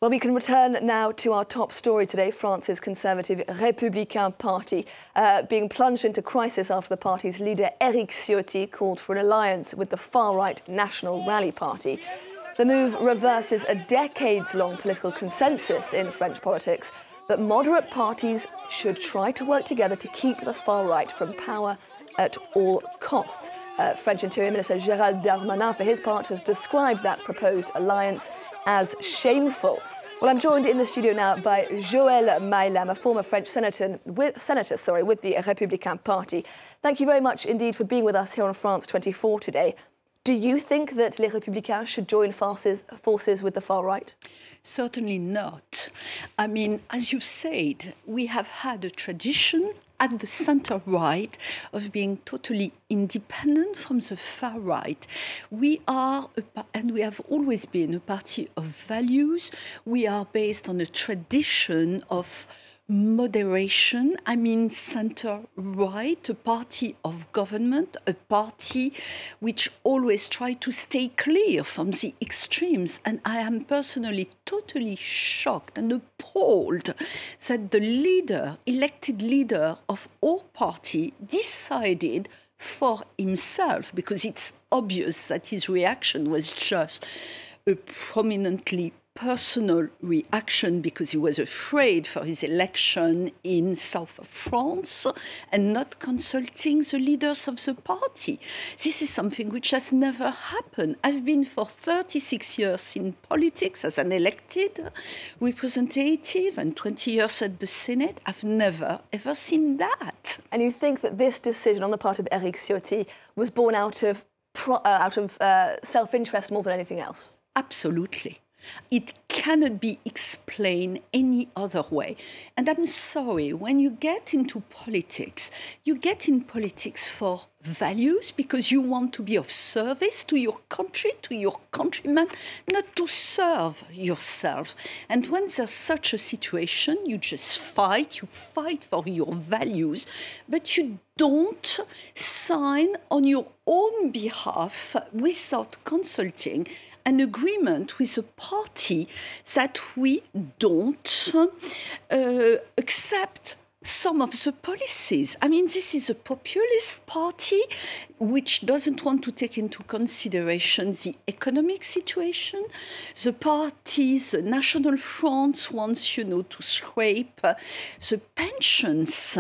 Well, we can return now to our top story today. France's conservative Républicain party being plunged into crisis after the party's leader Eric Ciotti called for an alliance with the far-right National Rally Party. The move reverses a decades-long political consensus in French politics that moderate parties should try to work together to keep the far-right from power at all costs. French Interior Minister Gérald Darmanin, for his part, has described that proposed alliance as shameful. Well, I'm joined in the studio now by Joëlle Maylam, a former French senator with the Républicain Party. Thank you very much indeed for being with us here on France 24 today. Do you think that Les Républicains should join forces with the far right? Certainly not. I mean, as you've said, we have had a tradition at the centre-right of being totally independent from the far-right. We are, and we have always been, a party of values. We are based on a tradition of moderation, I mean centre-right, a party of government, a party which always try to stay clear from the extremes. And I am personally totally shocked and appalled that the leader, elected leader of our party, decided for himself, because it's obvious that his reaction was just a prominently personal reaction because he was afraid for his election in south of France and not consulting the leaders of the party. This is something which has never happened. I've been for 36 years in politics as an elected representative and 20 years at the Senate. I've never, ever seen that. And you think that this decision on the part of Eric Ciotti was born out of self-interest more than anything else? Absolutely. It cannot be explained any other way. And I'm sorry, when you get into politics, you get in politics for values because you want to be of service to your country, to your countrymen, not to serve yourself. And when there's such a situation, you just fight, you fight for your values, but you don't sign on your own behalf without consulting an agreement with a party that we don't accept some of the policies. I mean, this is a populist party which doesn't want to take into consideration the economic situation. The party, the National Front, wants, to scrape the pensions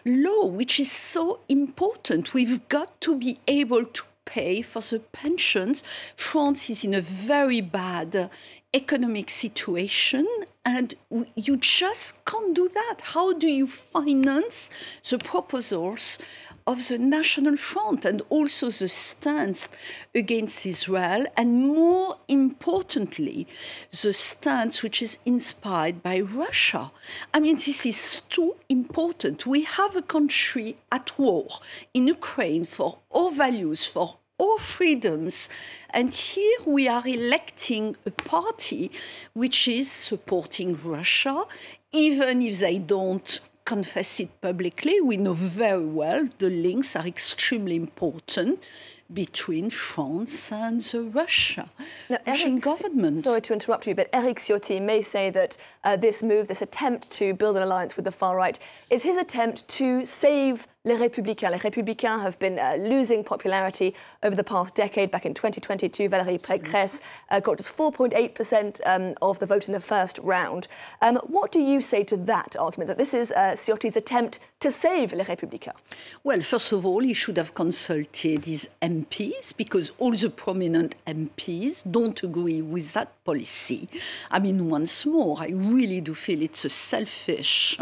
law, which is so important. We've got to be able to pay for the pensions. France is in a very bad economic situation, and you just can't do that. How do you finance the proposals of the National Front and also the stance against Israel, and more importantly, the stance which is inspired by Russia? I mean, this is too important. We have a country at war in Ukraine for our values, for our freedoms, and here we are electing a party which is supporting Russia, even if they don't confess it publicly. We know very well the links are extremely important between France and the Russian government. Sorry to interrupt you, but Eric Ciotti may say that this move, this attempt to build an alliance with the far right, is his attempt to save Les Républicains. Les Républicains have been losing popularity over the past decade. Back in 2022, Valérie Pécresse got just 4.8% of the vote in the first round. What do you say to that argument, that this is Ciotti's attempt to save Les Républicains? Well, first of all, he should have consulted his MPs, because all the prominent MPs don't agree with that policy. I mean, once more, I really do feel it's a selfish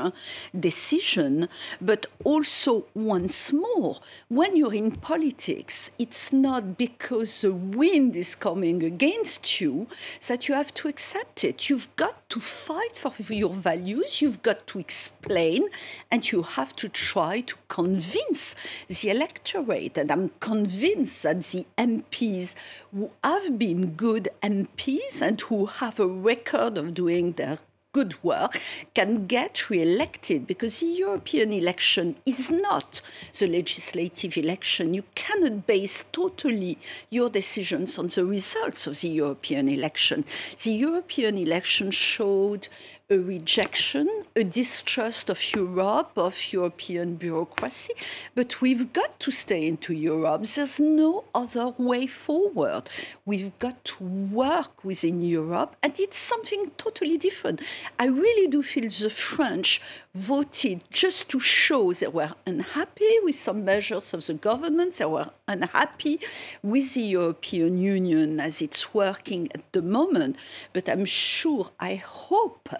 decision, but also once more, when you're in politics, it's not because the wind is coming against you that you have to accept it. You've got to fight for your values, you've got to explain, and you have to try to convince the electorate. And I'm convinced that the MPs who have been good MPs and who have a record of doing their good work can get re-elected, because the European election is not the legislative election. You cannot base totally your decisions on the results of the European election. The European election showed a rejection, a distrust of Europe, of European bureaucracy, but we've got to stay into Europe. There's no other way forward. We've got to work within Europe, and it's something totally different. I really do feel the French voted just to show they were unhappy with some measures of the government, they were unhappy with the European Union as it's working at the moment, but I'm sure, I hope,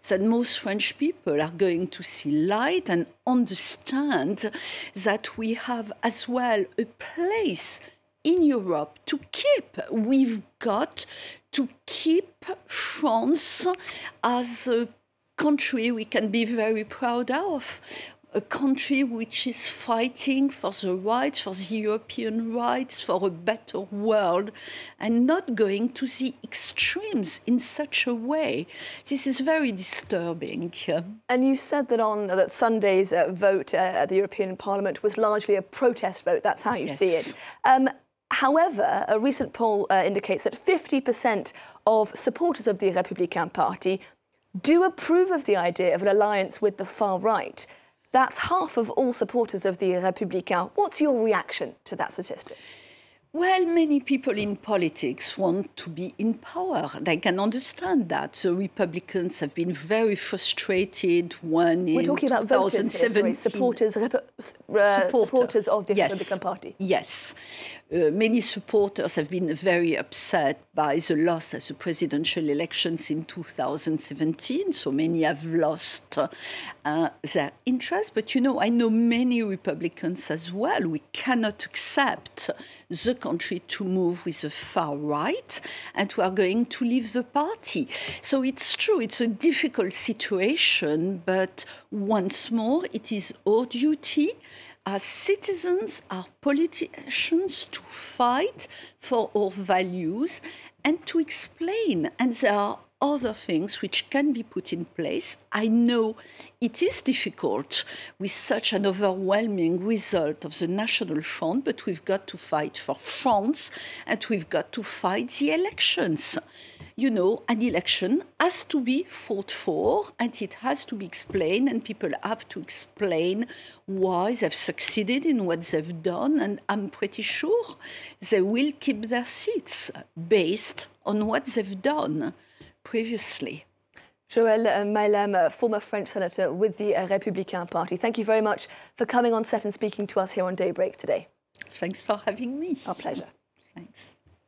that most French people are going to see light and understand that we have as well a place in Europe to keep. We've got to keep France as a country we can be very proud of. A country which is fighting for the rights, for the European rights, for a better world, and not going to the extremes in such a way. This is very disturbing. And you said that Sunday's vote at the European Parliament was largely a protest vote. That's how you see it. However, a recent poll indicates that 50% of supporters of the Républicain Party do approve of the idea of an alliance with the far right. That's half of all supporters of the Républicain. What's your reaction to that statistic? Well, many people in politics want to be in power. I can understand that. The Republicans have been very frustrated when We're talking about voters here, supporters of the Republican Party. Yes. Many supporters have been very upset by the loss of the presidential elections in 2017. So many have lost their interest. But, you know, I know many Republicans as well. We cannot accept the country to move with the far right, and we are going to leave the party. So it's true, it's a difficult situation, but once more, it is our duty as citizens, as politicians, to fight for our values and to explain. And there are other things which can be put in place. I know it is difficult with such an overwhelming result of the National Front, but we've got to fight for France and we've got to fight the elections. You know, an election has to be fought for and it has to be explained, and people have to explain why they've succeeded in what they've done, and I'm pretty sure they will keep their seats based on what they've done previously. Joëlle Garriaud-Maylam, former French senator with the Républicain Party. Thank you very much for coming on set and speaking to us here on Daybreak today. Thanks for having me. Our pleasure. Thanks.